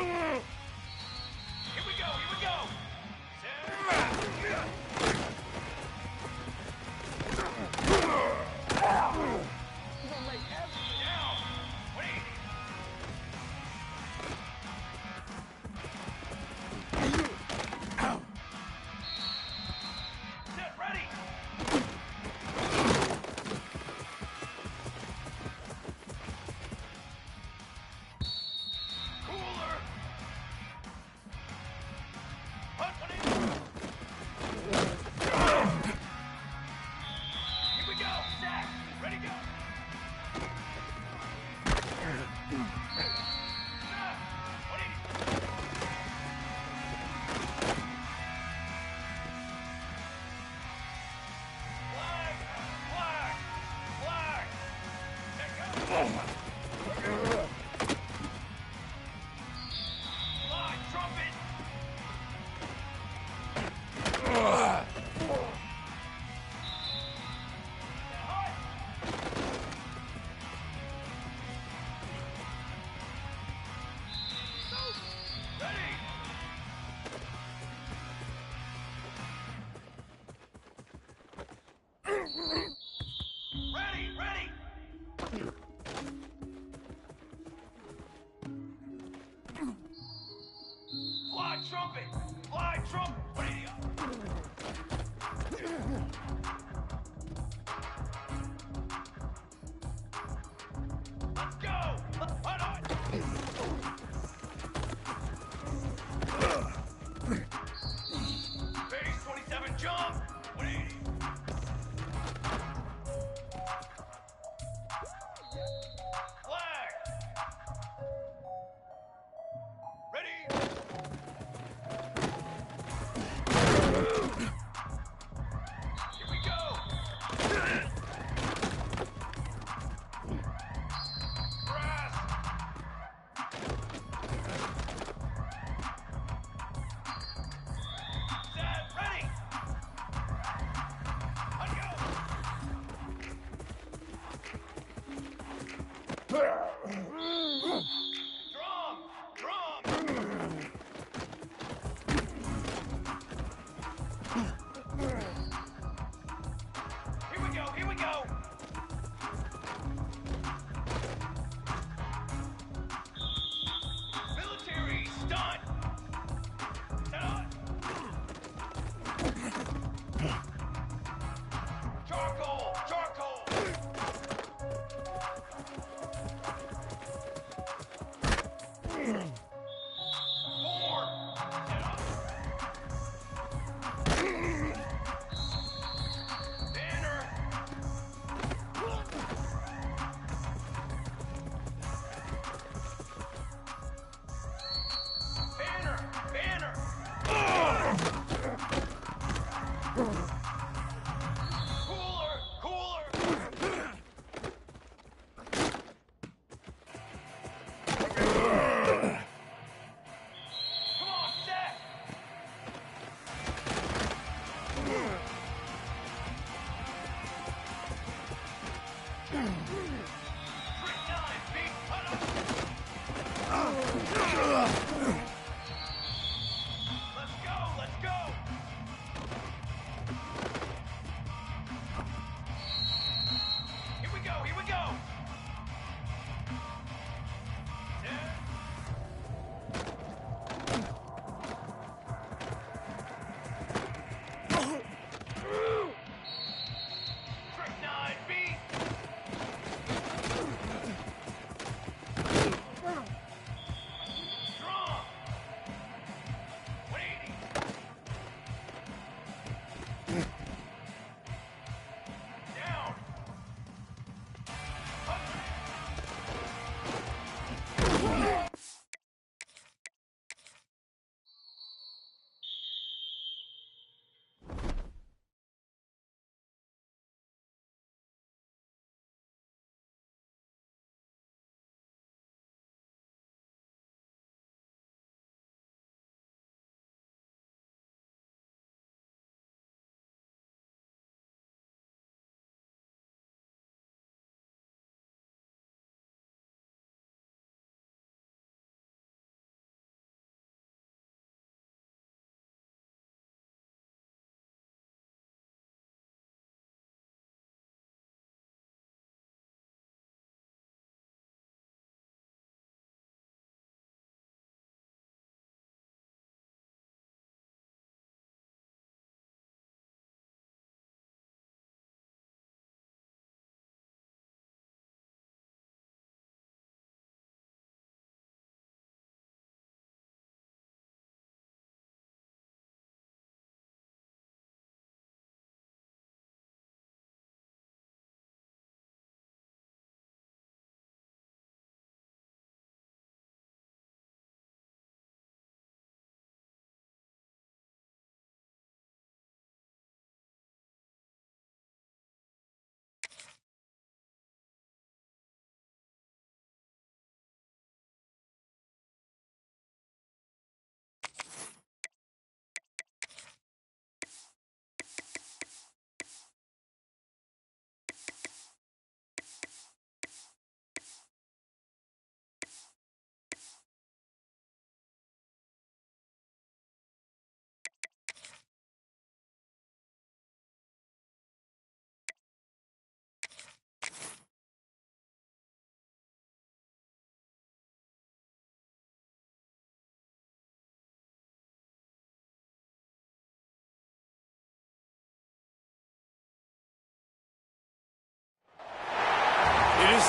we go, here we go! Trumpet! Fly trumpet! What are you? Let's go! Hold on! Base 27 jump! 180! Flag! Ready?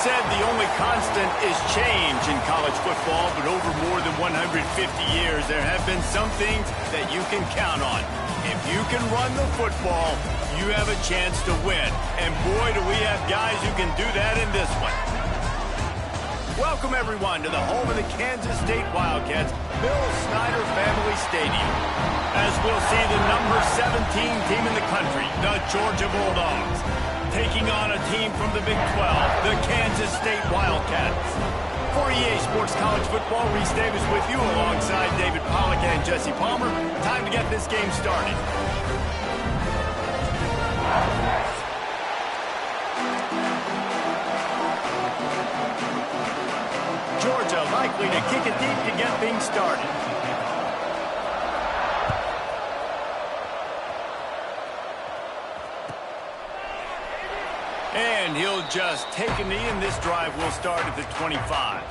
said the only constant is change in college football, but over more than 150 years, there have been some things that you can count on. If you can run the football, you have a chance to win. And boy, do we have guys who can do that in this one. Welcome, everyone, to the home of the Kansas State Wildcats, Bill Snyder Family Stadium. As we'll see the number 17 team in the country, the Georgia Bulldogs, taking on a team from the Big 12, the Kansas State Wildcats. For EA Sports College Football, Reese Davis with you alongside David Pollack and Jesse Palmer. Time to get this game started. Georgia likely to kick it deep to get things started. And he'll just take a knee, and this drive will start at the 25.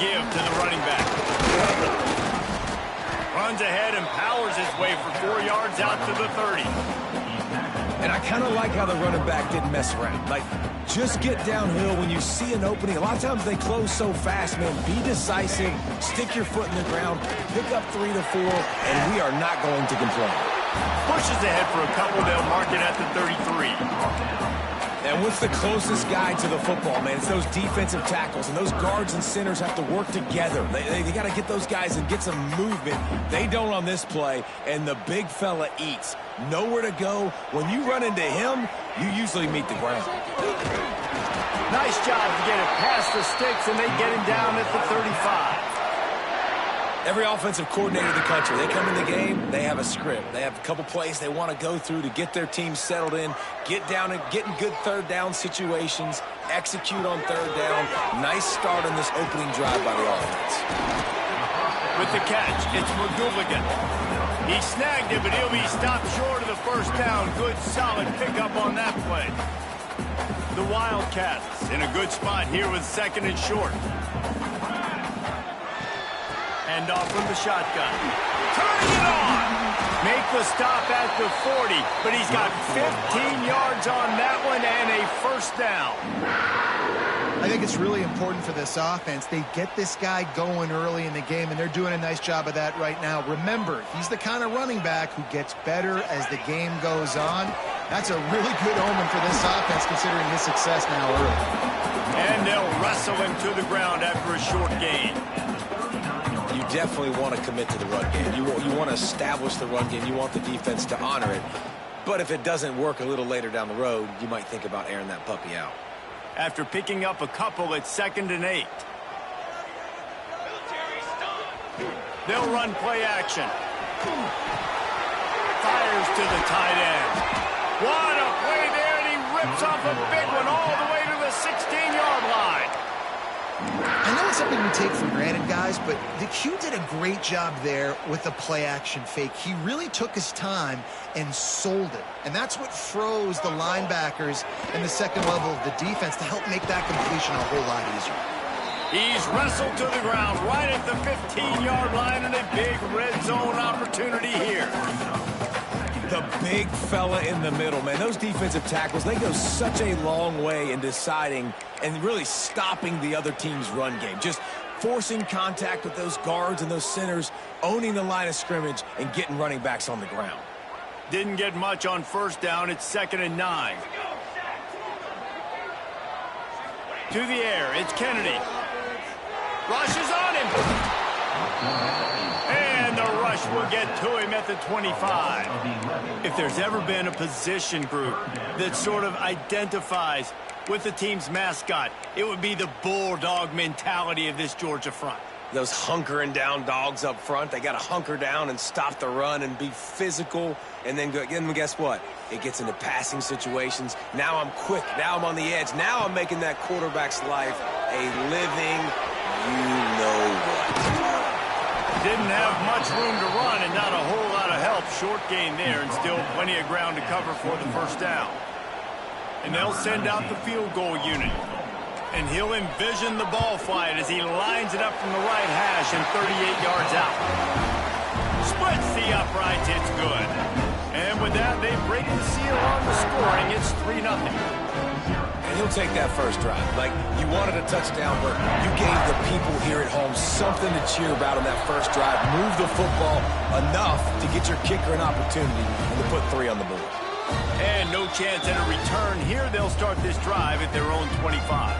Give to the running back. Runs ahead and powers his way for 4 yards out to the 30. And I kind of like how the running back didn't mess around. Like, just get downhill when you see an opening. A lot of times they close so fast, man. Be decisive, stick your foot in the ground, pick up 3 to 4, and we are not going to complain. Pushes ahead for a couple. They'll mark it at the 33. And what's the closest guy to the football, man? It's those defensive tackles, and those guards and centers have to work together. They got to get those guys and get some movement. They don't on this play, and the big fella eats. Nowhere to go. When you run into him, you usually meet the ground. Nice job to get it past the sticks, and they get him down at the 35. Every offensive coordinator in the country, they come in the game, they have a script. They have a couple plays they want to go through to get their team settled in, get down and get in good third down situations, execute on third down. Nice start on this opening drive by the offense. With the catch, it's McGooligan. He snagged it, but he'll be stopped short of the first down. Good, solid pickup on that play. The Wildcats in a good spot here with second and short. Hand off from the shotgun. Turning it on! Make the stop at the 40, but he's got 15 yards on that one and a first down. I think it's really important for this offense. They get this guy going early in the game, and they're doing a nice job of that right now. Remember, he's the kind of running back who gets better as the game goes on. That's a really good omen for this offense, considering his success now early. And they'll wrestle him to the ground after a short gain. You definitely want to commit to the run game. You want to establish the run game. You want the defense to honor it. But if it doesn't work a little later down the road, you might think about airing that puppy out. After picking up a couple, it's 2nd and 8. They'll run play action. Fires to the tight end. What a play there, and he rips off a big one all the way to the 16-yard line. I know it's something we take for granted, guys, but the Q did a great job there with the play-action fake. He really took his time and sold it. And that's what froze the linebackers in the second level of the defense to help make that completion a whole lot easier. He's wrestled to the ground right at the 15-yard line, and a big red zone opportunity here. The big fella in the middle, man. Those defensive tackles, they go such a long way in deciding and really stopping the other team's run game. Just forcing contact with those guards and those centers, owning the line of scrimmage, and getting running backs on the ground. Didn't get much on first down. It's 2nd and 9. To the air, it's Kennedy. Rushes on him. And the rush will get to him at the 25. If there's ever been a position group that sort of identifies with the team's mascot, it would be the bulldog mentality of this Georgia front. Those hunkering down dogs up front, they got to hunker down and stop the run and be physical. And then guess what? It gets into passing situations. Now I'm quick. Now I'm on the edge. Now I'm making that quarterback's life a living you-know-what. Didn't have much room to run and not a whole lot of help. Short gain there and still plenty of ground to cover for the first down. And they'll send out the field goal unit. And he'll envision the ball flight as he lines it up from the right hash and 38 yards out. Splits the uprights, it's good. And with that, they break the seal on the scoring. It's 3-0. And he'll take that first drive. Like, you wanted a touchdown, but you gave the people here at home something to cheer about on that first drive. Move the football enough to get your kicker an opportunity and to put 3 on the board. And no chance at a return here. They'll start this drive at their own 25.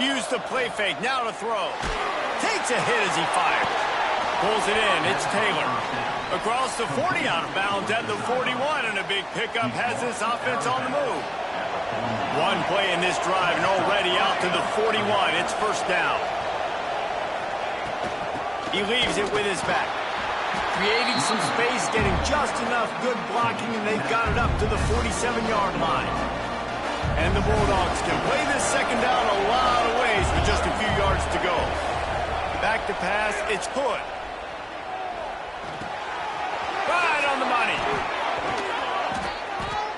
Use the play fake, now to throw. Takes a hit as he fires. Pulls it in, it's Taylor. Across the 40, out of bounds at the 41, and a big pickup has this offense on the move. One play in this drive, and already out to the 41. It's first down. He leaves it with his back. Creating some space, getting just enough good blocking, and they've got it up to the 47-yard line. And the Bulldogs can play this second down a lot of ways with just a few yards to go. Back to pass, it's Hood. Right on the money.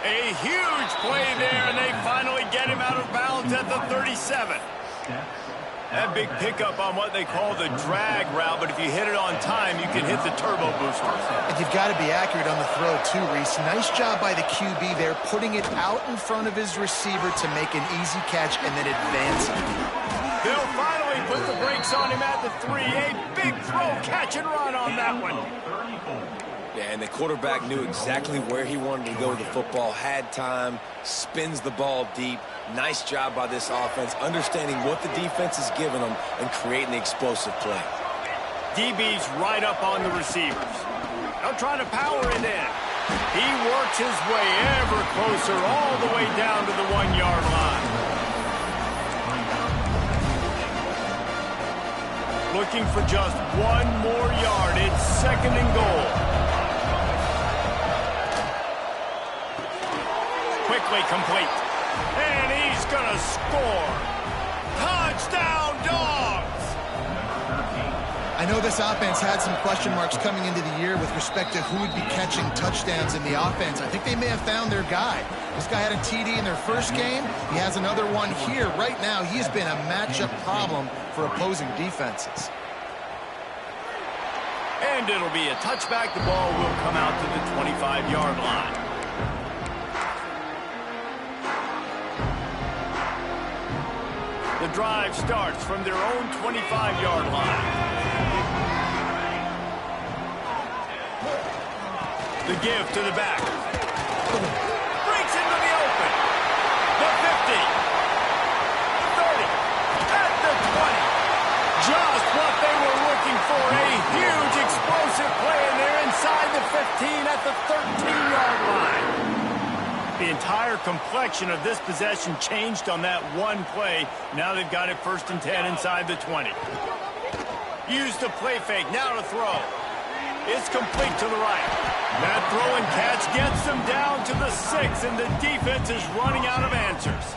A huge play there, and they finally get him out of bounds at the 37. That big pickup on what they call the drag route, but if you hit it on time, you can hit the turbo booster. And you've got to be accurate on the throw, too, Reese. Nice job by the QB there, putting it out in front of his receiver to make an easy catch and then advancing. They'll finally put the brakes on him at the 3. A big throw, catch and run on that one. Yeah, and the quarterback knew exactly where he wanted to go with the football, had time, spins the ball deep. Nice job by this offense, understanding what the defense is giving them and creating the explosive play. DB's right up on the receivers. They'll try to power it in. He works his way ever closer all the way down to the 1-yard line. Looking for just one more yard. It's second and goal. Quickly complete. And he's going to score. Touchdown, Dogs! I know this offense had some question marks coming into the year with respect to who would be catching touchdowns in the offense. I think they may have found their guy. This guy had a TD in their first game. He has another one here. Right now, he has been a matchup problem for opposing defenses. And it'll be a touchback. The ball will come out to the 25-yard line. The drive starts from their own 25-yard line. The give to the back. Breaks into the open. The 50. 30. At the 20. Just what they were looking for. A huge explosive play, and they're inside the 15 at the 13-yard line. The entire complexion of this possession changed on that one play. Now they've got it first and 10 inside the 20. Use the play fake. Now to throw. It's complete to the right. That throw and catch gets them down to the 6, and the defense is running out of answers.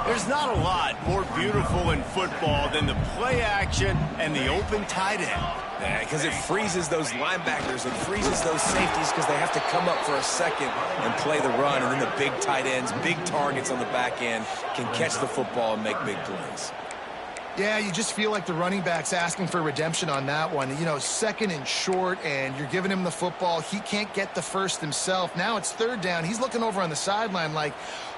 There's not a lot more beautiful in football than the play action and the open tight end. Yeah, because it freezes those linebackers. It freezes those safeties because they have to come up for a second and play the run. And then the big tight ends, big targets on the back end can catch the football and make big plays. Yeah, you just feel like the running back's asking for redemption on that one. You know, second and short, and you're giving him the football. He can't get the first himself. Now it's third down. He's looking over on the sideline like,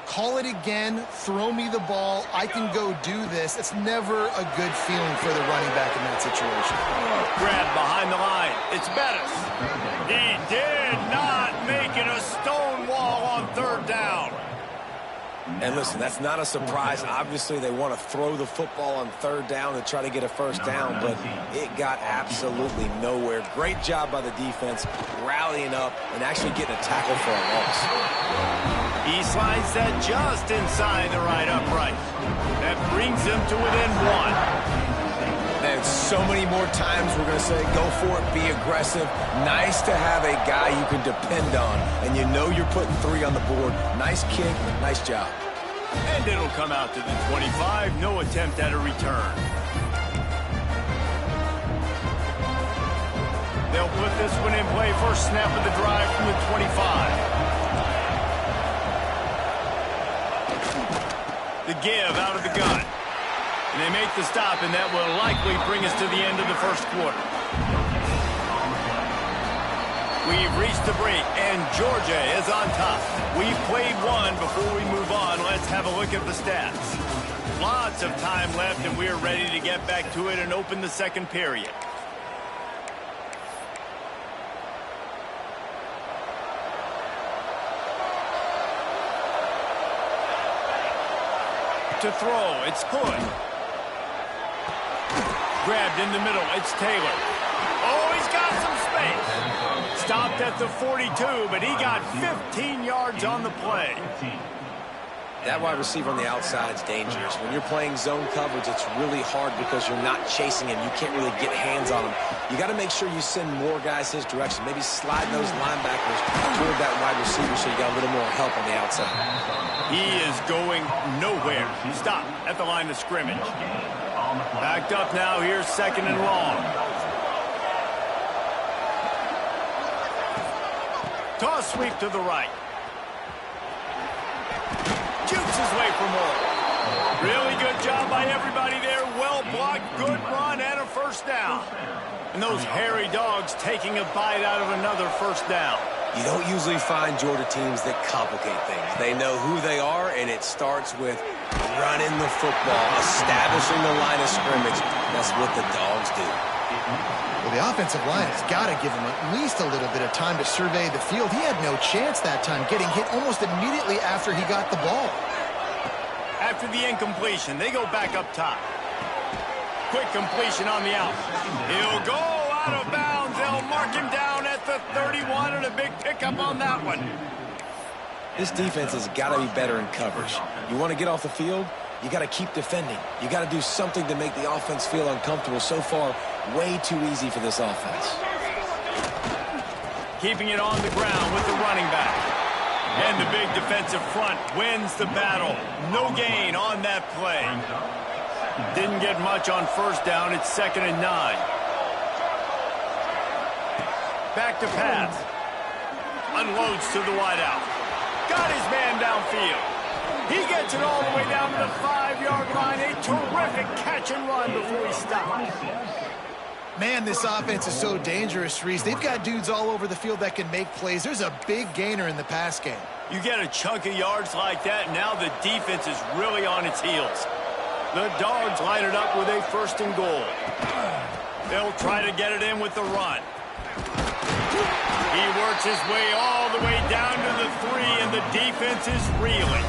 call it again, throw me the ball, I can go do this. It's never a good feeling for the running back in that situation. Grab behind the line. It's Bettis. He did not make it a stone wall on third down. And listen, that's not a surprise. Obviously, they want to throw the football on third down to try to get a first down, but it got absolutely nowhere. Great job by the defense, rallying up and actually getting a tackle for a loss. He slides that just inside the right upright. That brings them to within 1. Man, And so many more times we're going to say, go for it, be aggressive. Nice to have a guy you can depend on, and you know you're putting 3 on the board. Nice kick, nice job. And it'll come out to the 25. No attempt at a return. They'll put this one in play. First snap of the drive from the 25. The give out of the gun. And they make the stop, and that will likely bring us to the end of the first quarter. We've reached the break, and Georgia is on top. We've played one. Before we move on, let's have a look at the stats. Lots of time left, and we're ready to get back to it and open the second period. To throw, it's good. Grabbed in the middle, it's Taylor. Oh, he's got some space. Stopped at the 42, but he got 15 yards on the play. That wide receiver on the outside is dangerous. When you're playing zone coverage, it's really hard because you're not chasing him. You can't really get hands on him. You got to make sure you send more guys his direction. Maybe slide those linebackers toward that wide receiver so you got a little more help on the outside. He is going nowhere. Stop at the line of scrimmage. Backed up now. Here's second and long. Toss sweep to the right. Jukes his way for more. Really good job by everybody there. Well blocked, good run, and a first down. And those hairy dogs taking a bite out of another first down. You don't usually find Georgia teams that complicate things. They know who they are, and it starts with running the football, establishing the line of scrimmage. That's what the dogs do. Well, the offensive line has got to give him at least a little bit of time to survey the field. He had no chance that time, getting hit almost immediately after he got the ball. After the incompletion, they go back up top. Quick completion on the out. He'll go out of bounds. They'll mark him down at the 31, and a big pickup on that one. This defense has got to be better in coverage. You want to get off the field? You got to keep defending. You got to do something to make the offense feel uncomfortable. So far, way too easy for this offense. Keeping it on the ground with the running back. And the big defensive front wins the battle. No gain on that play. Didn't get much on first down. It's 2nd and 9. Back to pass. Unloads to the wideout. Got his man downfield. He gets it all the way down to the 5-yard line. A terrific catch and run before he stops. Man, this offense is so dangerous, Reese. They've got dudes all over the field that can make plays. There's a big gainer in the pass game. You get a chunk of yards like that, and now the defense is really on its heels. The Dogs line it up with a 1st and goal. They'll try to get it in with the run. He works his way all the way down to the 3, and the defense is reeling.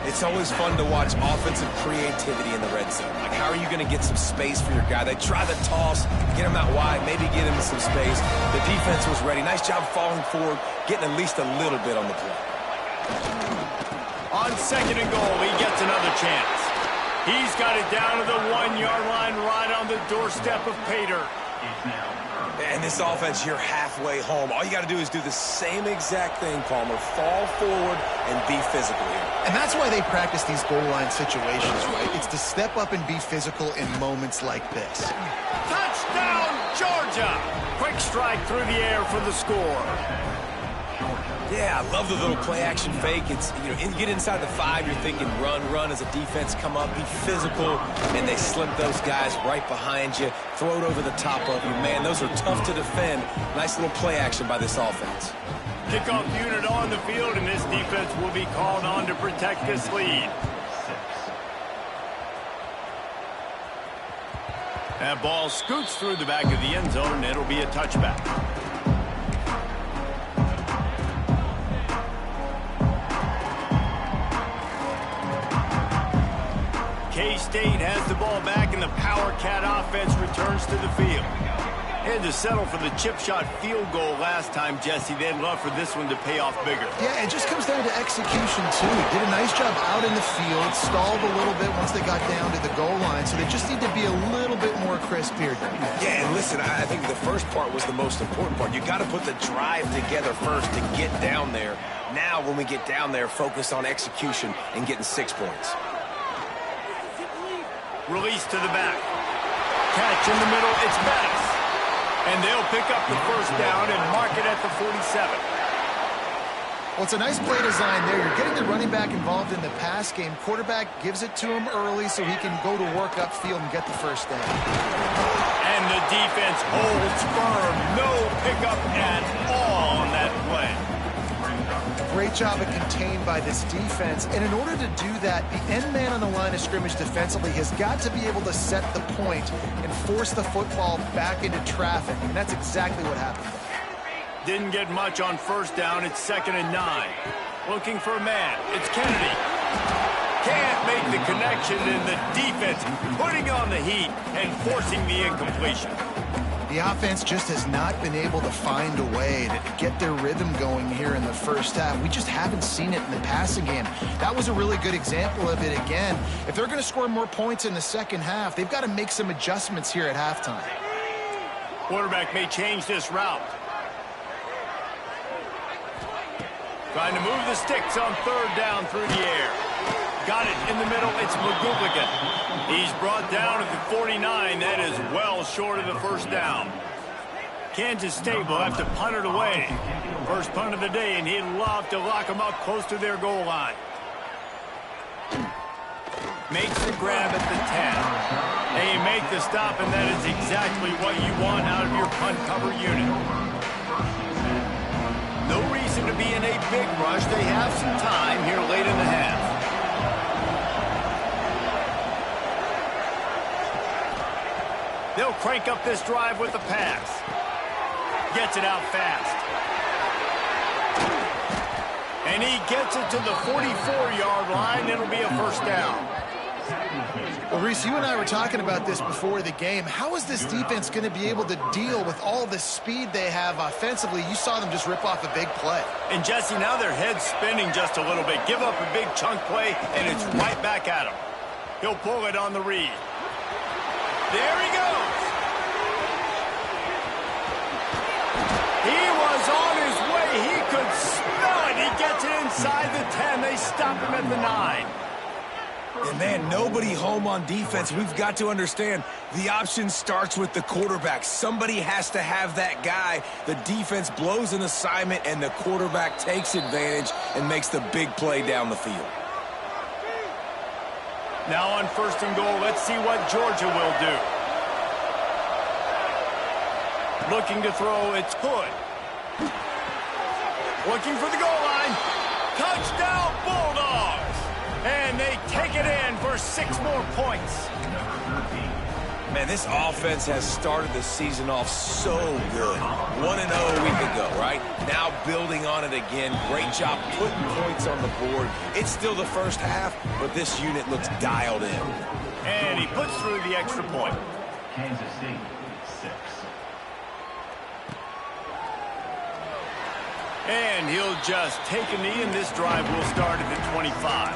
It's always fun to watch offensive creativity in the red zone. Like, how are you going to get some space for your guy? They try the toss, get him out wide, maybe get him some space. The defense was ready. Nice job falling forward, getting at least a little bit on the play. On 2nd and goal, he gets another chance. He's got it down to the 1-yard line, right on the doorstep of Pater. And this offense, you're halfway home. All you got to do is do the same exact thing, Palmer. Fall forward and be physical here. And that's why they practice these goal line situations, right? It's to step up and be physical in moments like this. Touchdown, Georgia! Quick strike through the air for the score. Yeah, I love the little play-action fake. It's, you get inside the 5, you're thinking run as a defense, come up, be physical, and they slip those guys right behind you, throw it over the top of you. Man, those are tough to defend. Nice little play-action by this offense. Kickoff unit on the field, and this defense will be called on to protect this lead. That ball scoots through the back of the end zone, and it'll be a touchback. K-State has the ball back, and the Power Cat offense returns to the field. Had to settle for the chip shot field goal last time, Jesse. They'd love for this one to pay off bigger. Yeah, it just comes down to execution, too. Did a nice job out in the field, stalled a little bit once they got down to the goal line, so they just need to be a little bit more crisp here. Yeah, and listen, I think the first part was the most important part. You got to put the drive together first to get down there. Now, when we get down there, focus on execution and getting 6 points. Release to the back. Catch in the middle. It's Bettis. And they'll pick up the first down and mark it at the 47. Well, it's a nice play design there. You're getting the running back involved in the pass game. Quarterback gives it to him early so he can go to work upfield and get the first down. And the defense holds firm. No pickup at all on that play. Great job of contained by this defense. And in order to do that, the end man on the line of scrimmage defensively has got to be able to set the point and force the football back into traffic. And that's exactly what happened. Didn't get much on first down. It's 2nd and 9. Looking for a man. It's Kennedy. Can't make the connection, and the defense putting on the heat and forcing the incompletion. The offense just has not been able to find a way to get their rhythm going here in the first half. We just haven't seen it in the passing game. That was a really good example of it again. If they're going to score more points in the second half, they've got to make some adjustments here at halftime. Quarterback may change this route. Trying to move the sticks on 3rd down through the air. Got it in the middle. It's McGougligan. He's brought down at the 49. That is well short of the first down. Kansas State will have to punt it away. First punt of the day, and he'd love to lock them up close to their goal line. Makes the grab at the 10. They make the stop, and that is exactly what you want out of your punt cover unit. No reason to be in a big rush. They have some time here late in the half. They'll crank up this drive with the pass. Gets it out fast. And he gets it to the 44-yard line. It'll be a first down. Well, Reese, you and I were talking about this before the game. How is this defense going to be able to deal with all the speed they have offensively? You saw them just rip off a big play. And, Jesse, now their head's spinning just a little bit. Give up a big chunk play, and it's right back at him. He'll pull it on the read. There he goes. He was on his way. He could smell it. He gets it inside the 10. They stop him at the 9. And, man, nobody home on defense. We've got to understand the option starts with the quarterback. Somebody has to have that guy. The defense blows an assignment, and the quarterback takes advantage and makes the big play down the field. Now on 1st and goal, let's see what Georgia will do. Looking to throw, it's Hood. Looking for the goal line. Touchdown, Bulldogs! And they take it in for 6 more points. Man, this offense has started the season off so good. 1-0 a week ago, right? Now building on it again. Great job putting points on the board. It's still the first half, but this unit looks dialed in. And he puts through the extra point. Kansas State, 6. And he'll just take a knee, and this drive will start at the 25.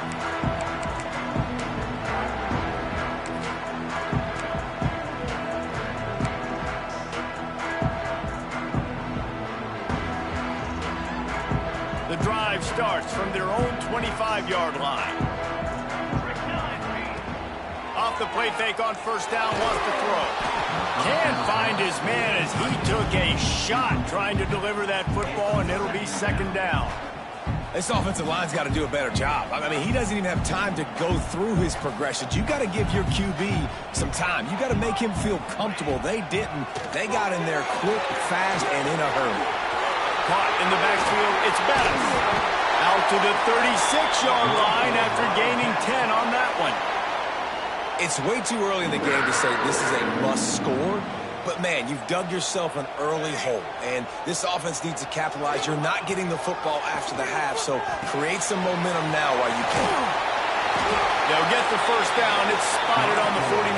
The drive starts from their own 25-yard line. Off the play fake on 1st down, wants to throw. Can't find his man as he took a shot trying to deliver that football, and it'll be 2nd down. This offensive line's got to do a better job. I mean, he doesn't even have time to go through his progressions. You got to give your QB some time. You got to make him feel comfortable. They didn't. They got in there quick, fast, and in a hurry. Caught in the backfield, it's Bettis. Out to the 36-yard line after gaining 10 on that one. It's way too early in the game to say this is a must score, but man, you've dug yourself an early hole, and this offense needs to capitalize. You're not getting the football after the half, so create some momentum now while you can. They'll get the first down. It's spotted on the 49.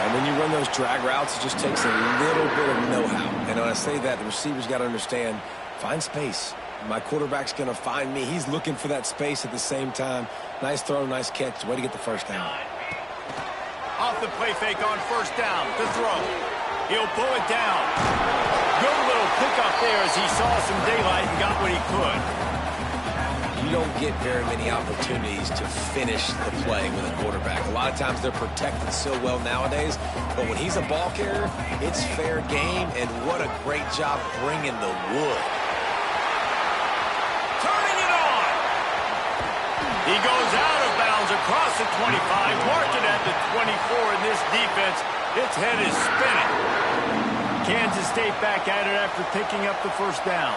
And when you run those drag routes, it just takes a little bit of know-how. And when I say that, the receiver's got to understand, find space. My quarterback's going to find me. He's looking for that space at the same time. Nice throw, nice catch. Way to get the first down. Off the play fake on first down. The throw. He'll pull it down. Good little pickup there as he saw some daylight and got what he could. You don't get very many opportunities to finish the play with a quarterback. A lot of times they're protected so well nowadays, but when he's a ball carrier, it's fair game, and what a great job bringing the wood. Turning it on. He goes out of bounds across the 25, marked it at the 24 in this defense. Its head is spinning. Kansas State back at it after picking up the first down.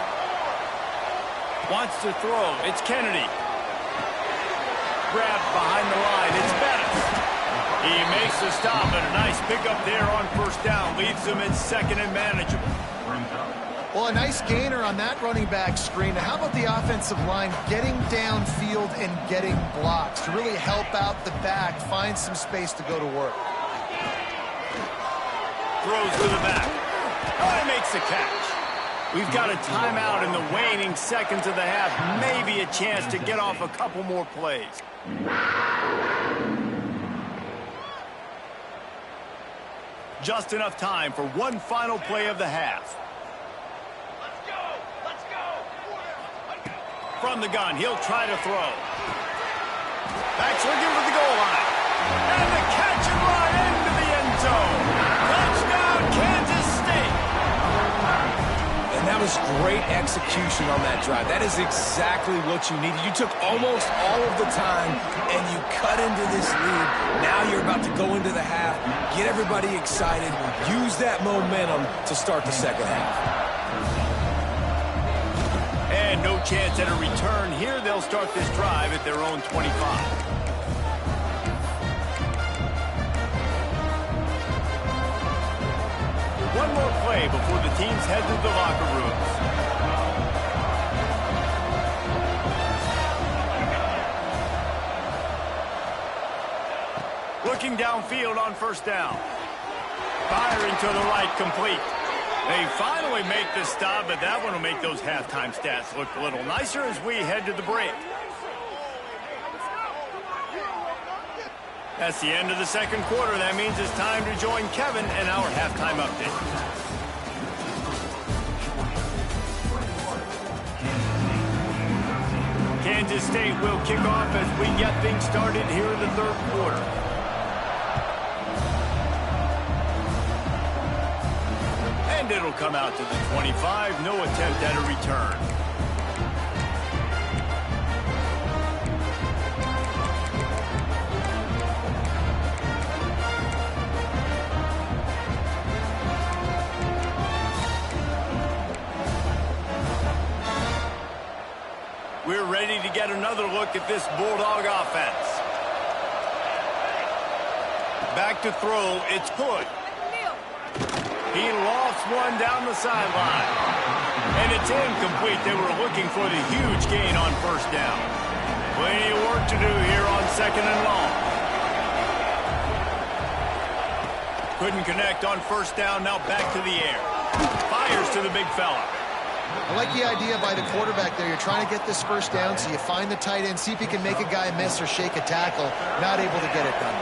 Wants to throw. It's Kennedy. Grabbed behind the line. It's Bettis. He makes the stop, and a nice pickup there on first down. Leaves them in second and manageable. Well, a nice gainer on that running back screen. Now, how about the offensive line getting downfield and getting blocks to really help out the back, find some space to go to work? Throws to the back. Oh, he makes the catch. We've got a timeout in the waning seconds of the half. Maybe a chance to get off a couple more plays. Just enough time for one final play of the half. Let's go! Let's go! From the gun, he'll try to throw. Back's looking for the goal line. And the catch and run into the end zone. Touchdown, Kansas State. And that was great execution on that drive. That is exactly what you needed. You took almost all of the time, and you cut into this lead. Now you're about to go into the half, get everybody excited, use that momentum to start the second half. And no chance at a return here. They'll start this drive at their own 25. One more play before the teams head to the locker rooms. Looking downfield on first down. Firing to the right, complete. They finally make the stop, but that one will make those halftime stats look a little nicer as we head to the break. That's the end of the second quarter. That means it's time to join Kevin in our halftime update. Kansas State will kick off as we get things started here in the third quarter. And it'll come out to the 25. No attempt at a return. We're ready to get another look at this Bulldog offense. Back to throw, it's Hood. He lost one down the sideline. And it's incomplete. They were looking for the huge gain on first down. Plenty of work to do here on second and long. Couldn't connect on first down, now back to the air. Fires to the big fella. I like the idea by the quarterback there. You're trying to get this first down, so you find the tight end, see if he can make a guy miss or shake a tackle. Not able to get it done.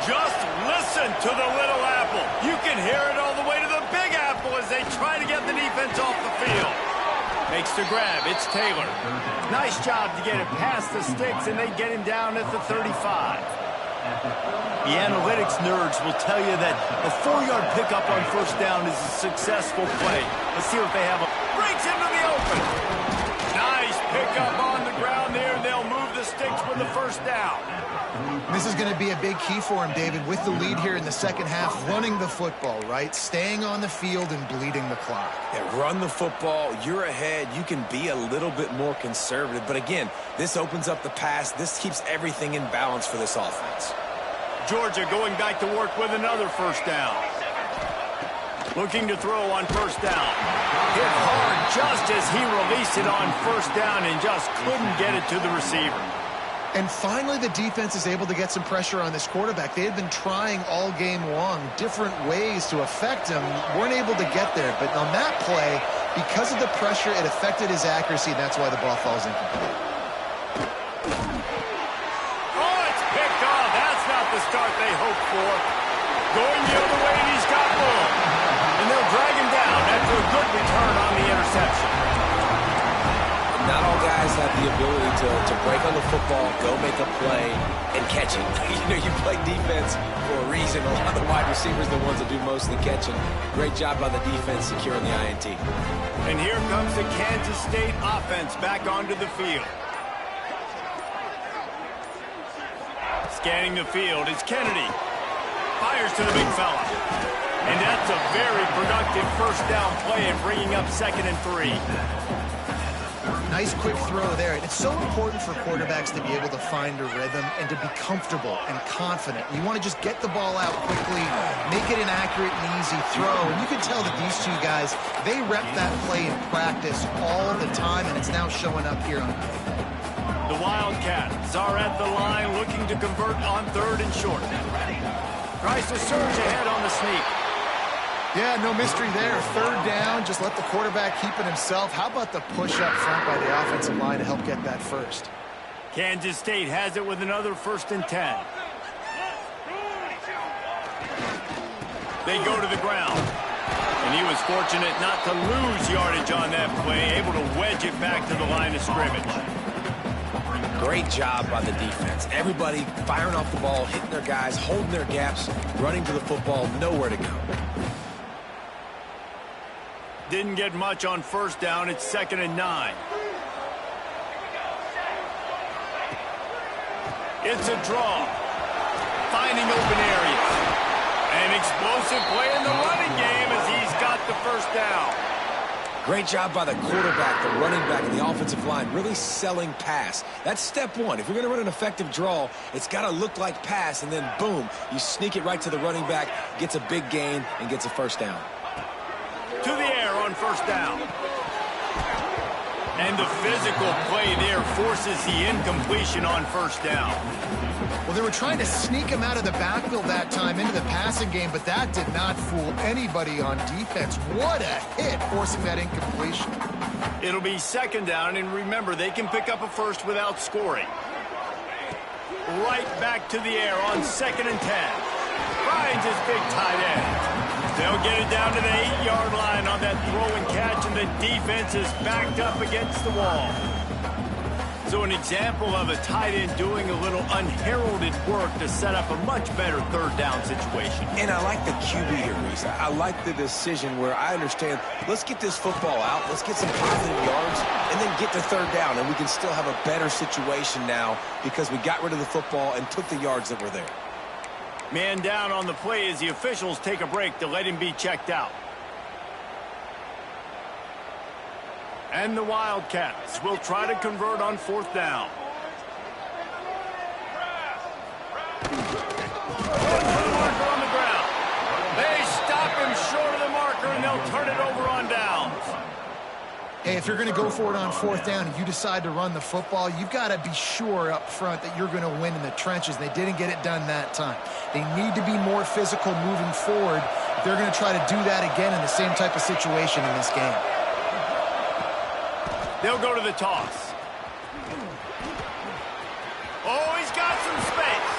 Just listen to the little apple. You can hear it all the way to the big apple as they try to get the defense off the field. Makes the grab. It's Taylor. Nice job to get it past the sticks, and they get him down at the 35. The analytics nerds will tell you that a 4-yard pickup on first down is a successful play. Let's see what they have. Breaks into the open. Nice pickup on the ground there. They'll move the sticks with the first down. This is going to be a big key for him, David, with the lead here in the second half, running the football, right? Staying on the field and bleeding the clock. Yeah, run the football. You're ahead. You can be a little bit more conservative. But again, this opens up the pass. This keeps everything in balance for this offense. Georgia going back to work with another first down. Looking to throw on first down. Hit hard just as he released it on first down and just couldn't get it to the receiver. And finally, the defense is able to get some pressure on this quarterback. They had been trying all game long different ways to affect him, weren't able to get there. But on that play, because of the pressure, it affected his accuracy, and that's why the ball falls incomplete. Oh, it's picked off. That's not the start they hoped for. Going the other way, and he's got room. And they'll drag him down after a good return on the interception. Not all guys have the ability to break on the football, go make a play, and catch it. You play defense for a reason. A lot of the wide receivers are the ones that do most of the catching. Great job by the defense securing the INT. And here comes the Kansas State offense back onto the field. Scanning the field, it's Kennedy. Fires to the big fella. And that's a very productive first down play and bringing up 2nd and 3. Nice quick throw there. And it's so important for quarterbacks to be able to find a rhythm and to be comfortable and confident. You want to just get the ball out quickly, make it an accurate and easy throw. And you can tell that these two guys, they rep that play in practice all the time, and it's now showing up here on the Wildcats are at the line looking to convert on 3rd and short. Tries to surge ahead on the sneak. Yeah, no mystery there. 3rd down, just let the quarterback keep it himself. How about the push up front by the offensive line to help get that first? Kansas State has it with another 1st and 10. They go to the ground. And he was fortunate not to lose yardage on that play, able to wedge it back to the line of scrimmage. Great job by the defense. Everybody firing off the ball, hitting their guys, holding their gaps, running to the football, nowhere to go. Didn't get much on 1st down. It's 2nd and 9. It's a draw. Finding open areas. An explosive play in the running game as he's got the 1st down. Great job by the quarterback, the running back, and the offensive line, really selling pass. That's step one. If you're going to run an effective draw, it's got to look like pass, and then boom, you sneak it right to the running back, gets a big gain, and gets a 1st down. To the air on 1st down. And the physical play there forces the incompletion on 1st down. Well, they were trying to sneak him out of the backfield that time into the passing game, but that did not fool anybody on defense. What a hit, forcing that incompletion. It'll be 2nd down, and remember, they can pick up a first without scoring. Right back to the air on 2nd and 10. Finds his big tight end. They'll get it down to the 8-yard line on that throw and catch, and the defense is backed up against the wall. So an example of a tight end doing a little unheralded work to set up a much better 3rd down situation. And I like the QB here, Reese. I like the decision where I understand, let's get this football out, let's get some positive yards, and then get to 3rd down, and we can still have a better situation now because we got rid of the football and took the yards that were there. Man down on the play as the officials take a break to let him be checked out. And the Wildcats will try to convert on 4th down. Marker on the ground. They stop him short of the marker, and they'll turn it over on downs. Hey, if you're going to go for it on 4th down and you decide to run the football, you've got to be sure up front that you're going to win in the trenches. They didn't get it done that time. They need to be more physical moving forward. They're going to try to do that again in the same type of situation in this game. They'll go to the toss. Oh, he's got some space.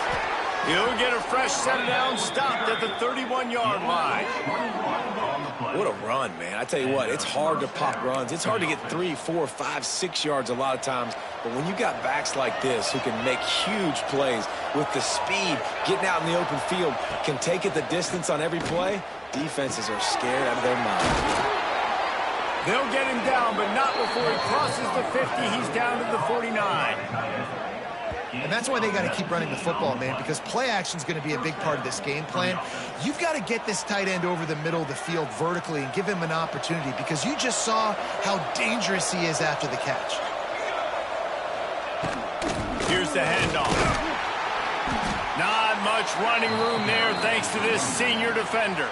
He'll get a fresh set of downs stopped at the 31-yard line. What a run, man. I tell you what, it's hard to pop runs. It's hard to get 3, 4, 5, 6 yards a lot of times. But when you got backs like this who can make huge plays with the speed, getting out in the open field, can take it the distance on every play, defenses are scared out of their mind. They'll get him down, but not before he crosses the 50. He's down to the 49. And that's why they got to keep running the football, man, because play action is going to be a big part of this game plan. You've got to get this tight end over the middle of the field vertically and give him an opportunity, because you just saw how dangerous he is after the catch. Here's the handoff. Not much running room there thanks to this senior defender.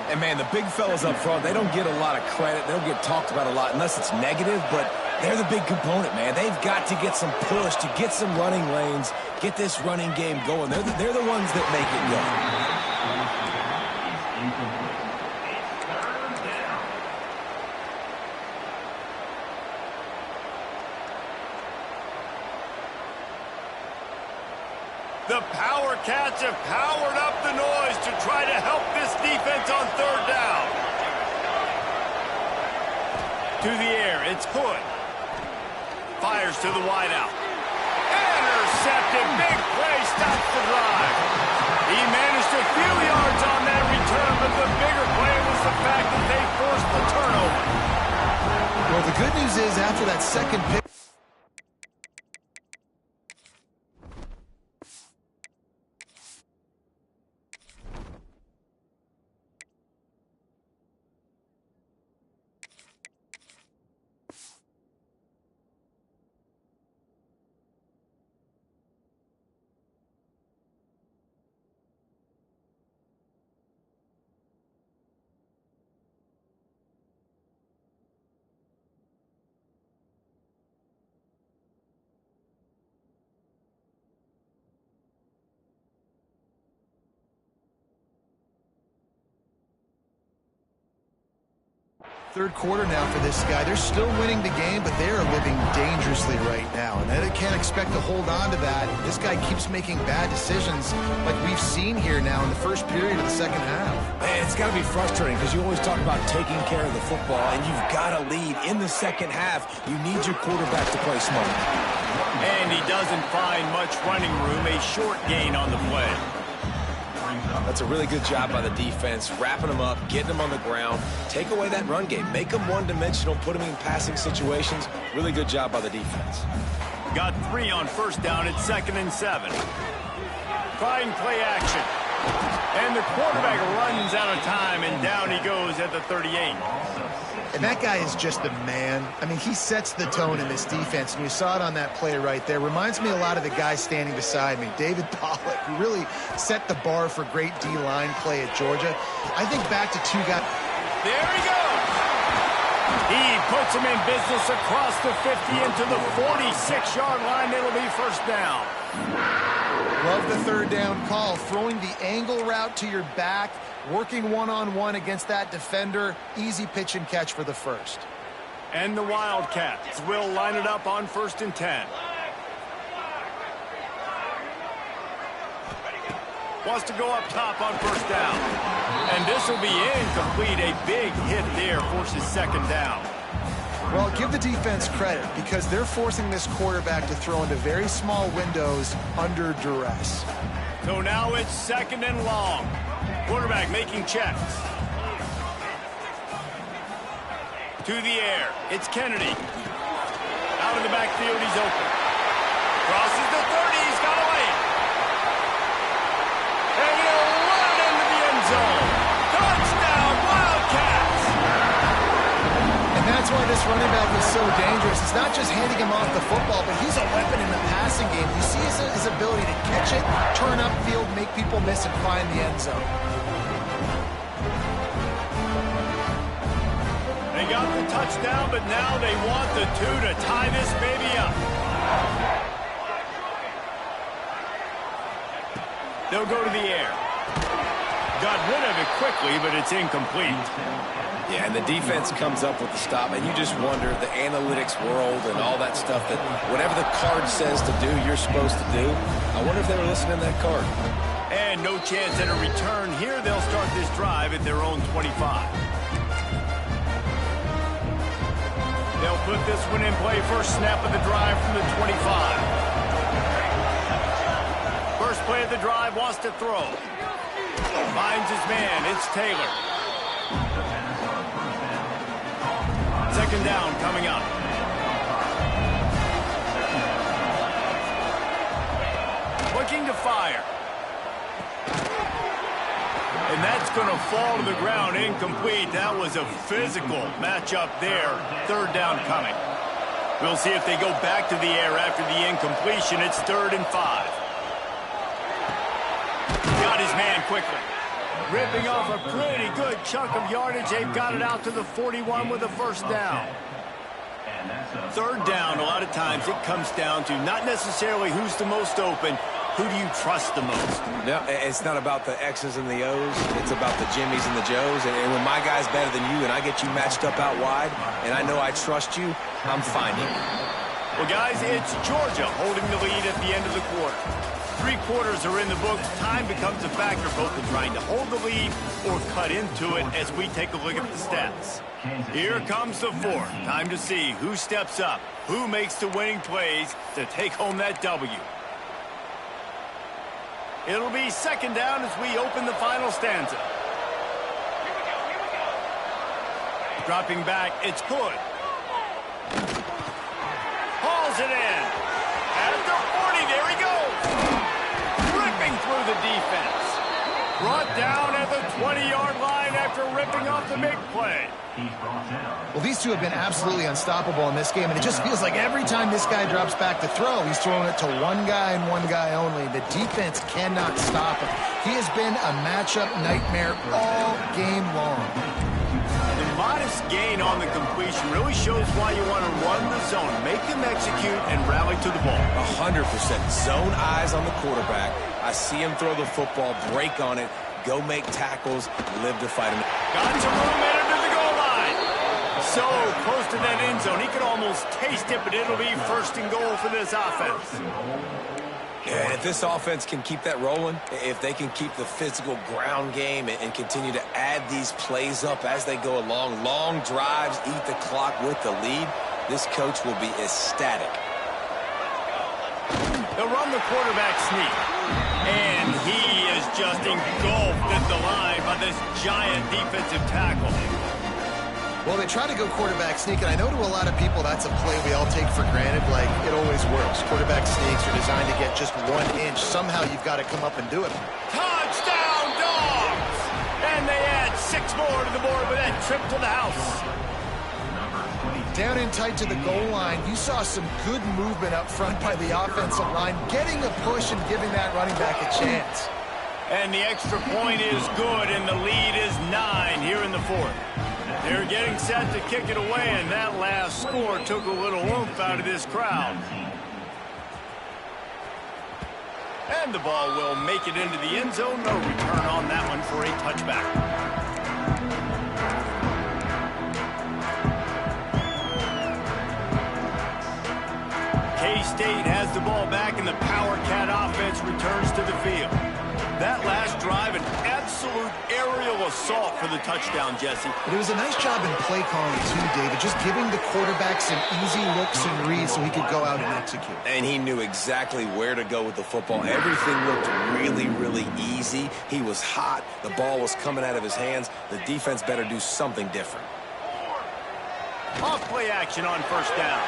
And, man, the big fellas up front, they don't get a lot of credit. They don't get talked about a lot unless it's negative, but They're the big component, man. They've got to get some push, to get some running lanes, get this running game going. They're the ones that make it go. The Power Cats have powered up the noise to try to help this defense on third down. To the air, it's Hood. Fires to the wideout. Intercepted. Big play stops the drive. He managed a few yards on that return, but the bigger play was the fact that they forced the turnover. Well, the good news is after that second pick, third quarter now for this guy. They're still winning the game, but they are living dangerously right now. And they can't expect to hold on to that. This guy keeps making bad decisions like we've seen here now in the first period of the second half. Man, it's got to be frustrating because you always talk about taking care of the football, and you've got to lead in the second half. You need your quarterback to play smart. And he doesn't find much running room. A short gain on the play. That's a really good job by the defense, wrapping them up, getting them on the ground. Take away that run game. Make them one-dimensional, put them in passing situations. Really good job by the defense. Got 3 on first down at 2nd and 7. Trying play action. And the quarterback runs out of time, and down he goes at the 38. And that guy is just the man. I mean, he sets the tone in this defense, and you saw it on that play right there. Reminds me a lot of the guy standing beside me, David Pollock, who really set the bar for great D-line play at Georgia. I think back to 2 guys. There he goes. He puts him in business across the 50 into the 46-yard line. It'll be first down. Love the third down call, throwing the angle route to your back, working one-on-one against that defender. Easy pitch and catch for the first. And the Wildcats will line it up on 1st and 10. Wants to go up top on first down. And this will be incomplete. A big hit there forces 2nd down. Well, give the defense credit because they're forcing this quarterback to throw into very small windows under duress. So now it's 2nd and long. Quarterback making checks. To the air. It's Kennedy. Out of the backfield, he's open. Crosses the 30. He's got away. And he'll run into the end zone. Touchdown, Wildcats! And that's why this running back is so dangerous. It's not just handing him off the football, but he's a weapon in the passing game. You see his ability to catch it, turn upfield, make people miss, and find the end zone. They got the touchdown, but now they want the 2 to tie this baby up. They'll go to the air. Got rid of it quickly, but it's incomplete. Yeah, and the defense comes up with the stop, and you just wonder, the analytics world and all that stuff, that whatever the card says to do, you're supposed to do. I wonder if they were listening to that card. And no chance at a return here. They'll start this drive at their own 25. They'll put this one in play. First snap of the drive from the 25. First play of the drive, wants to throw. Finds his man. It's Taylor. 2nd down coming up. Looking to fire. And that's going to fall to the ground, incomplete. That was a physical matchup there. 3rd down coming. We'll see if they go back to the air after the incompletion. It's 3rd and 5. Got his man quickly. Ripping off a pretty good chunk of yardage. They've got it out to the 41 with a first down. Third down, a lot of times it comes down to not necessarily who's the most open, who do you trust the most? No, it's not about the X's and the O's. It's about the Jimmies and the Joes. And when my guy's better than you and I get you matched up out wide and I know I trust you, I'm finding you. Well, guys, it's Georgia holding the lead at the end of the quarter. 3 quarters are in the books. Time becomes a factor both in trying to hold the lead or cut into it as we take a look at the stats. Here comes the fourth. Time to see who steps up, who makes the winning plays to take home that W. It'll be second down as we open the final stanza. Dropping back, it's Hood. Hauls it in. At the 40, there he goes. Ripping through the defense. Brought down at the 20-yard line after ripping off the big play. Well, these two have been absolutely unstoppable in this game, and it just feels like every time this guy drops back to throw, he's throwing it to one guy and one guy only. The defense cannot stop him. He has been a matchup nightmare all game long. The modest gain on the completion really shows why you want to run the zone, make them execute, and rally to the ball. 100%. Zone eyes on the quarterback. I see him throw the football, break on it, go make tackles, live to fight him. Got some room in to the goal line. So close to that end zone, he could almost taste it, but it'll be first and goal for this offense. And if this offense can keep that rolling, if they can keep the physical ground game and continue to add these plays up as they go along, long drives, eat the clock with the lead, this coach will be ecstatic. They'll run the quarterback sneak. And he is just engulfed at the line by this giant defensive tackle. Well, they try to go quarterback sneak, and I know to a lot of people that's a play we all take for granted, like it always works. Quarterback sneaks are designed to get just 1 inch. Somehow you've got to come up and do it. Touchdown, Dogs! And they add 6 more to the board with that trip to the house. Down in tight to the goal line, you saw some good movement up front by the offensive line, getting a push and giving that running back a chance. And the extra point is good, and the lead is 9 here in the fourth. They're getting set to kick it away, and that last score took a little oomph out of this crowd. And the ball will make it into the end zone. No return on that one for a touchback. K-State has the ball back, and the Power Cat offense returns to the field. That last drive, an absolute aerial assault for the touchdown, Jesse. But it was a nice job in play calling, too, David, just giving the quarterback some easy looks and reads so he could go out and execute. And he knew exactly where to go with the football. Everything looked really, really easy. He was hot. The ball was coming out of his hands. The defense better do something different. Off play action on first down.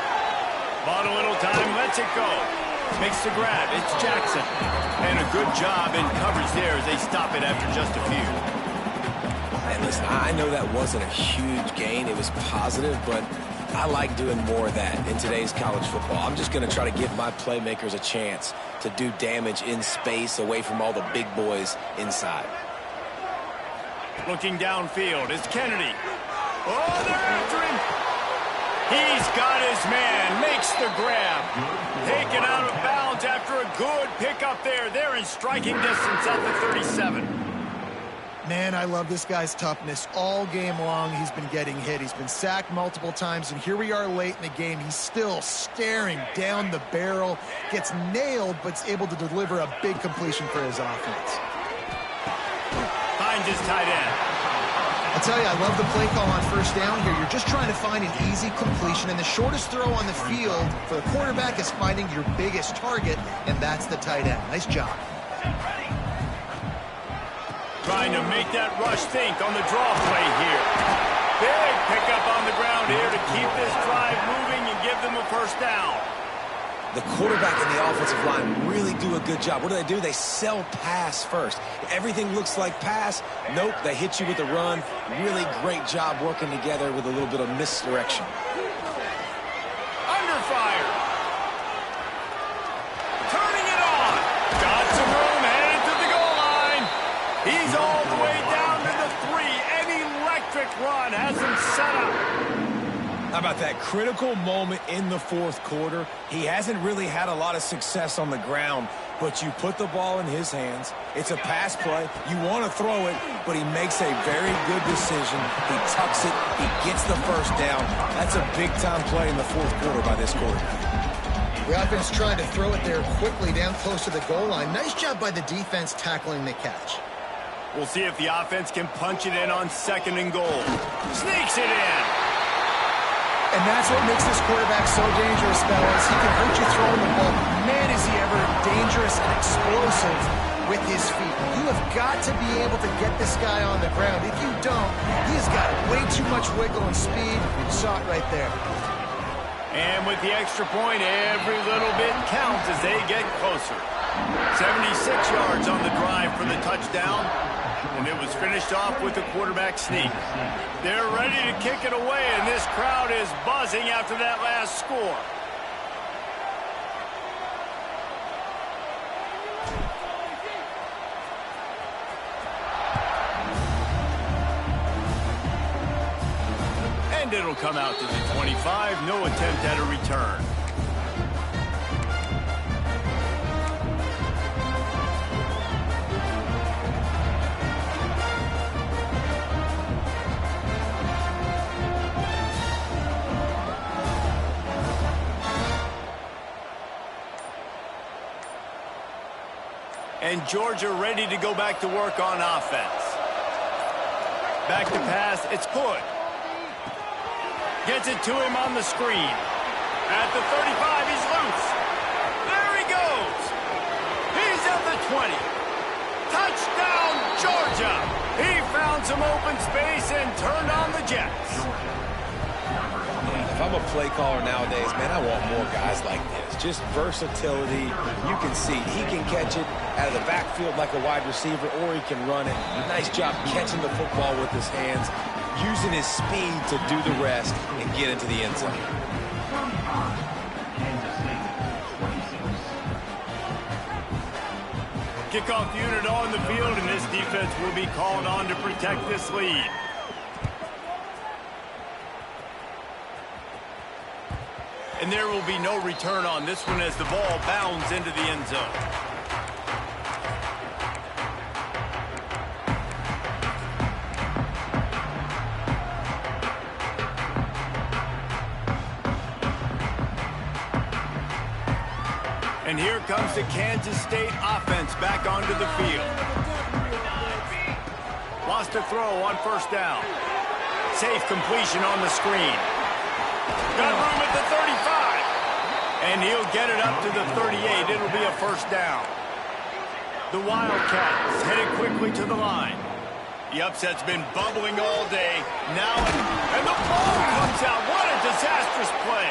Bought a little time, lets it go. Makes the grab, it's Jackson. And a good job in coverage there as they stop it after just a few. And listen, I know that wasn't a huge gain. It was positive, but I like doing more of that in today's college football. I'm just going to try to give my playmakers a chance to do damage in space away from all the big boys inside. Looking downfield, it's Kennedy. Oh, they're after him. He's got his man, makes the grab. Taken out of bounds after a good pickup there. They're in striking distance at the 37. Man, I love this guy's toughness. All game long, he's been getting hit. He's been sacked multiple times, and here we are late in the game. He's still staring down the barrel, gets nailed, but is able to deliver a big completion for his offense. Finds his tight end. I'll tell you, I love the play call on first down here. You're just trying to find an easy completion, and the shortest throw on the field for the quarterback is finding your biggest target, and that's the tight end. Nice job. Trying to make that rush think on the draw play here. Big pickup on the ground here to keep this drive moving and give them a first down. The quarterback and the offensive line really do a good job. What do? They sell pass first. Everything looks like pass. Nope, they hit you with a run. Really great job working together with a little bit of misdirection. Under fire. Turning it on. Got some room, headed to the goal line. He's all the way down to the 3. An electric run has him set up. How about that critical moment in the fourth quarter? He hasn't really had a lot of success on the ground, but you put the ball in his hands. It's a pass play. You want to throw it, but he makes a very good decision. He tucks it. He gets the first down. That's a big-time play in the fourth quarter by this quarterback. The offense tried to throw it there quickly down close to the goal line. Nice job by the defense tackling the catch. We'll see if the offense can punch it in on 2nd and goal. Sneaks it in. And that's what makes this quarterback so dangerous, fellas. He can hurt you throwing the ball. Man, is he ever dangerous and explosive with his feet. You have got to be able to get this guy on the ground. If you don't, he's got way too much wiggle and speed. You saw it right there. And with the extra point, every little bit counts as they get closer. 76 yards on the drive for the touchdown. And it was finished off with a quarterback sneak. They're ready to kick it away, and this crowd is buzzing after that last score. And it'll come out to the 25. No attempt at a return. And Georgia ready to go back to work on offense. Back to pass, it's Hood. Gets it to him on the screen. At the 35, he's loose. There he goes. He's at the 20. Touchdown, Georgia. He found some open space and turned on the Jets. If I'm a play caller nowadays, man, I want more guys like this. Just versatility. You can see he can catch it out of the backfield like a wide receiver, or he can run it. Nice job catching the football with his hands, using his speed to do the rest and get into the end zone. Kickoff unit on the field, and this defense will be called on to protect this lead. And there will be no return on this one as the ball bounds into the end zone. And here comes the Kansas State offense back onto the field. Lost a throw on 1st down. Safe completion on the screen. Got room at the 35. And he'll get it up to the 38. It'll be a 1st down. The Wildcats headed quickly to the line. The upset's been bubbling all day. Now, and the ball comes out. What a disastrous play.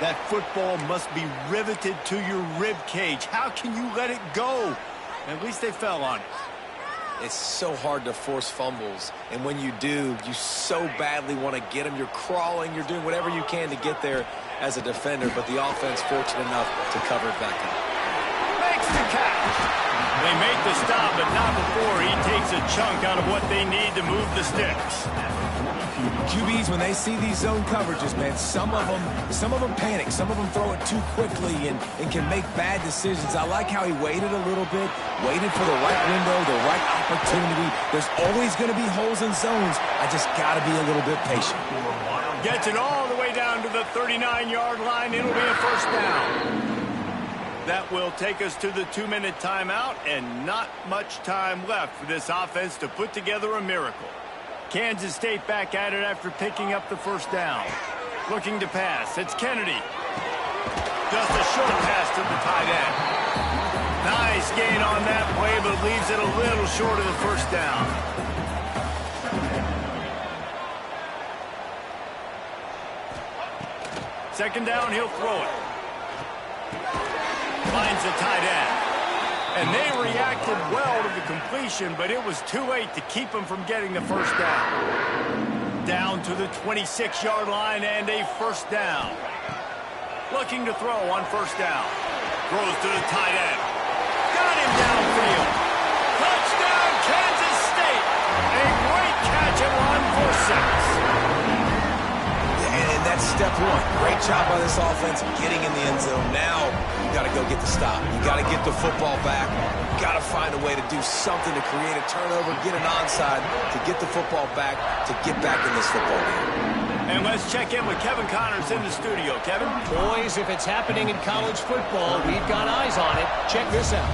That football must be riveted to your rib cage. How can you let it go? At least they fell on it. It's so hard to force fumbles, and when you do, you so badly want to get them. You're crawling, you're doing whatever you can to get there as a defender, but the offense fortunate enough to cover it back up. Makes the catch. They make the stop, but not before he takes a chunk out of what they need to move the sticks. QBs, when they see these zone coverages, man, some of them panic. Some of them throw it too quickly and can make bad decisions. I like how he waited a little bit, waited for the right window, the right opportunity. There's always going to be holes in zones. I just got to be a little bit patient. Gets it all the way down to the 39-yard line. It'll be a 1st down. That will take us to the 2-minute timeout, and not much time left for this offense to put together a miracle. Kansas State back at it after picking up the 1st down. Looking to pass. It's Kennedy. Just a short pass to the tight end. Nice gain on that play, but leaves it a little short of the 1st down. Second down, he'll throw it. Finds the tight end. And they reacted well to the completion, but it was too late to keep them from getting the 1st down. Down to the 26-yard line and a 1st down. Looking to throw on 1st down. Throws to the tight end. Got him downfield. Touchdown, Kansas State. A great catch and run for 6. And that's that's step one. Great job by this offense getting in the end zone. Now you got to go get the stop. You got to get the football back. You got to find a way to do something to create a turnover, get an onside, to get the football back, to get back in this football game. And let's check in with Kevin Connors in the studio. Kevin? Boys, if it's happening in college football, we've got eyes on it. Check this out.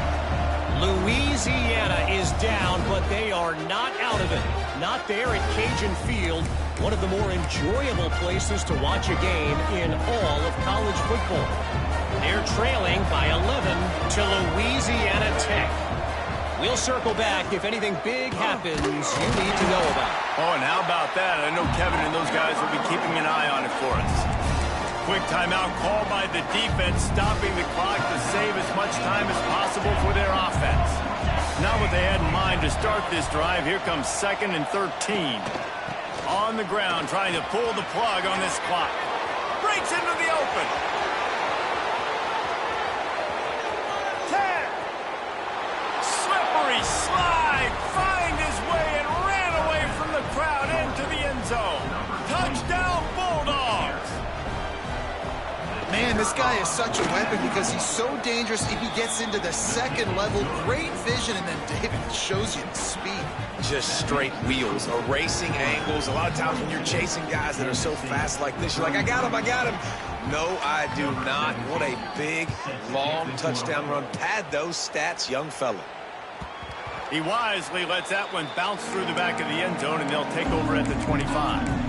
Louisiana is down, but they are not out of it. Not there at Cajun Field, one of the more enjoyable places to watch a game in all of college football. They're trailing by 11 to Louisiana Tech. We'll circle back if anything big happens you need to know about. Oh, and how about that? I know Kevin and those guys will be keeping an eye on it for us. Quick timeout called by the defense, stopping the clock to save as much time as possible for their offense. Not what they had in mind to start this drive. Here comes 2nd and 13. On the ground, trying to pull the plug on this clock. Breaks into the open. 10. Slippery slide. Find his way and ran away from the crowd into the end zone. Touchdown, Bulldogs. Man, this guy is such a weapon because he's so dangerous if he gets into the second level. Great vision, and then David shows you the speed. Just straight wheels, erasing angles. A lot of times when you're chasing guys that are so fast like this, you're like, I got him, I got him. No, I do not. What a big, long touchdown run. Pad those stats, young fella. He wisely lets that one bounce through the back of the end zone, and they'll take over at the 25.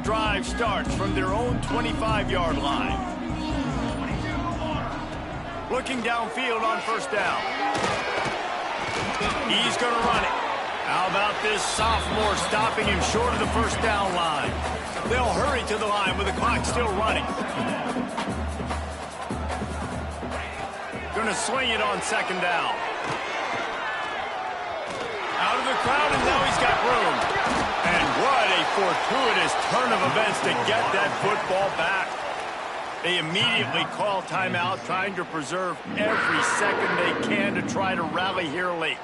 Drive starts from their own 25-yard line. Looking downfield on first down. He's going to run it. How about this sophomore stopping him short of the first down line? They'll hurry to the line with the clock still running. Going to swing it on 2nd down. Out of the crowd, and now he's got room. And what a fortuitous turn of events to get that football back. They immediately call timeout, trying to preserve every second they can to try to rally here late.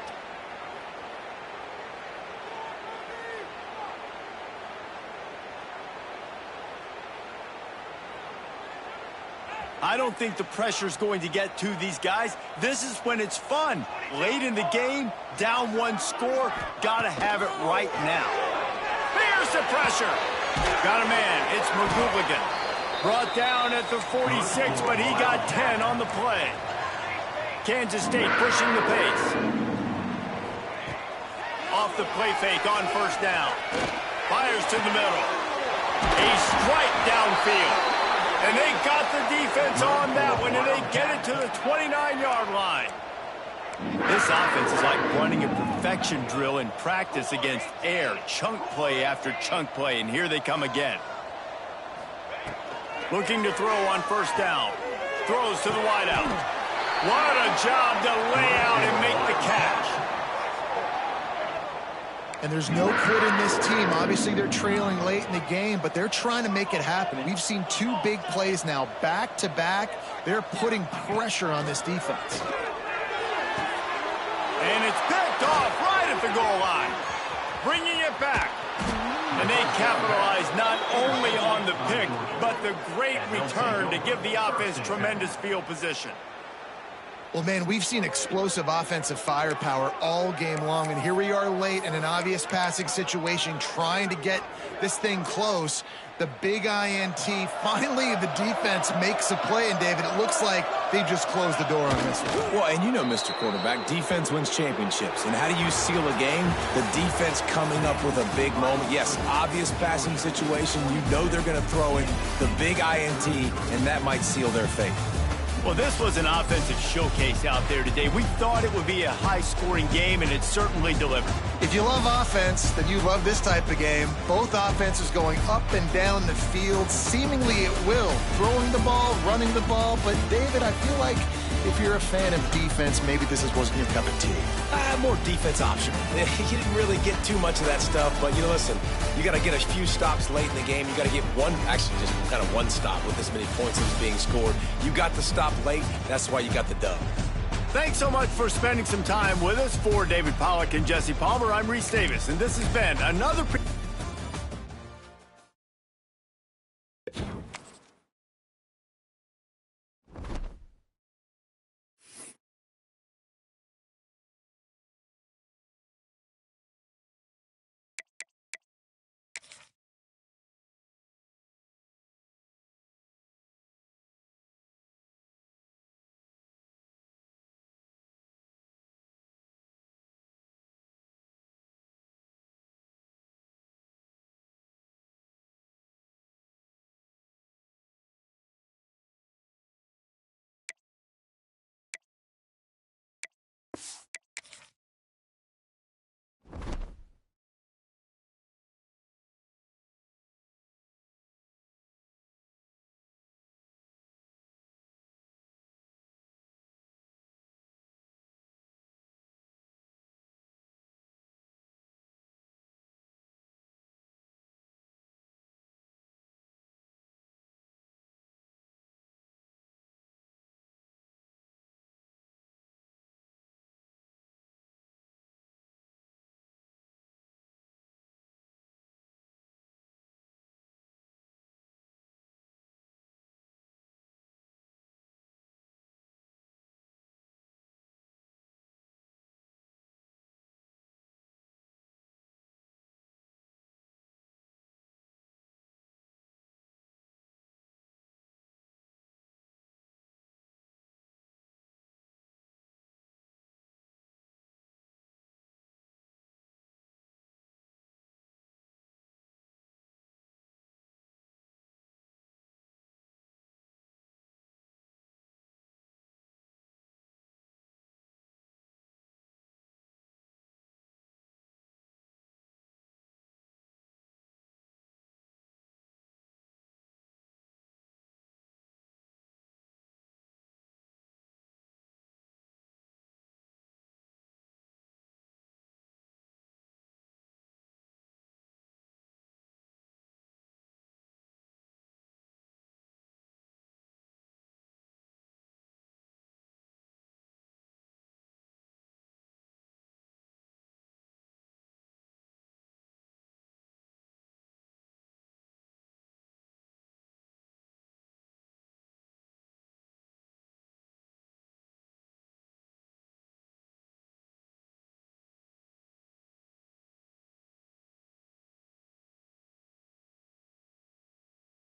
I don't think the pressure's going to get to these guys. This is when it's fun. Late in the game, down one score, gotta have it right now. Here's the pressure. Got a man. It's McGooligan. Brought down at the 46, but he got 10 on the play. Kansas State pushing the pace. Off the play fake on first down. Fires to the middle. A strike downfield. And they got the defense on that one, and they get it to the 29-yard line. This offense is like running a perfection drill in practice against air. Chunk play after chunk play, and here they come again. Looking to throw on first down. Throws to the wideout. What a job to lay out and make the catch. And there's no quit in this team. Obviously, they're trailing late in the game, but they're trying to make it happen. We've seen 2 big plays now, back-to-back. They're putting pressure on this defense. And it's picked off right at the goal line. Bringing it back. And they capitalize not only on the pick, but the great return to give the offense tremendous field position. Well, man, we've seen explosive offensive firepower all game long, and here we are late in an obvious passing situation trying to get this thing close. The big INT, finally the defense makes a play, and David, it looks like they've just closed the door on this one. Well, and you know, Mr. Quarterback, defense wins championships. And how do you seal a game? The defense coming up with a big moment. Yes, obvious passing situation. You know they're going to throw it, the big INT, and that might seal their fate. Well, this was an offensive showcase out there today. We thought it would be a high-scoring game, and it certainly delivered. If you love offense, then you love this type of game. Both offenses going up and down the field, seemingly at will. Throwing the ball, running the ball. But, David, I feel like if you're a fan of defense, maybe wasn't your cup of tea. More defense optional. He didn't really get too much of that stuff, but, listen, you got to get a few stops late in the game. You got to get actually just kind of one stop with as many points as being scored. You got the stop late. That's why you got the dub. Thanks so much for spending some time with us. For David Pollack and Jesse Palmer, I'm Reese Davis, and this has been another